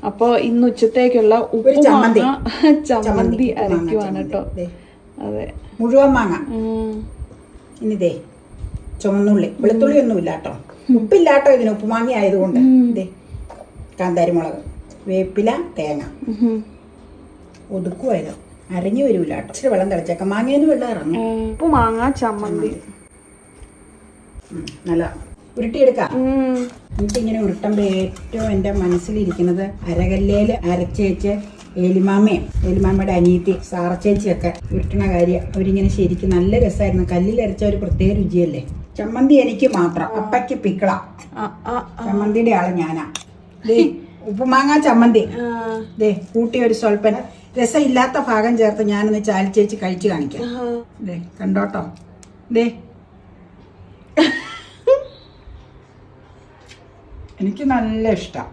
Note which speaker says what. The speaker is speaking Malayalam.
Speaker 1: അപ്പൊ ഇന്ന് ഉച്ചത്തേക്കുള്ള ചമ്മന്തി അരയ്ക്കുവാണ് കേട്ടോ. അതെ,
Speaker 2: മുഴുവൻ മാങ്ങ. ഇനിതേ ചുമന്നുള്ളി, വെളുത്തുള്ളി ഒന്നും ഇല്ല കേട്ടോ, ഉപ്പില്ലാട്ടോ ഇതിന്, ഉപ്പുമാങ്ങ ആയതുകൊണ്ട്. ഇതേ കാന്താരിമുളക്, വേപ്പില, തേങ്ങ ഒതുക്കുമായത്, അരഞ്ഞു വരൂല കേട്ടോ. ഇച്ചിരി വെള്ളം തിളച്ചേക്കാം, മാങ്ങേന്ന് വെള്ളം ഇറങ്ങും.
Speaker 1: ഉപ്പുമാങ്ങ ചമ്മന്തി
Speaker 2: നല്ല ഉരുട്ടിയെടുക്കാം. എനിക്കിങ്ങനെ ഉരുട്ടുമ്പോൾ ഏറ്റവും എൻ്റെ മനസ്സിലിരിക്കുന്നത് അരകല്ലേല് അരച്ചേച്ച് ഏലിമാമ്മയുടെ അനിയത്തി സാറച്ചേച്ചിയൊക്കെ ഉരുട്ടണ കാര്യം. അവരിങ്ങനെ ശരിക്കും നല്ല രസമായിരുന്നു. കല്ലിൽ അരച്ച ഒരു പ്രത്യേക രുചിയല്ലേ. ചമ്മന്തി എനിക്ക് മാത്രം, അപ്പയ്ക്ക് പിക്കള. ചമ്മന്തിയുടെ ആള് ഞാനാ. ഉപ്പുമാങ്ങ ചമ്മന്തി ദേ കൂട്ടി ഒരു സ്വൽപ്പൻ രസമില്ലാത്ത ഭാഗം ചേർത്ത് ഞാനൊന്ന് ചാലിച്ചേച്ച് കഴിച്ചു കാണിക്കാം. ദേ കണ്ടോട്ടോ, ദേ എനിക്ക് നല്ല ഇഷ്ടം.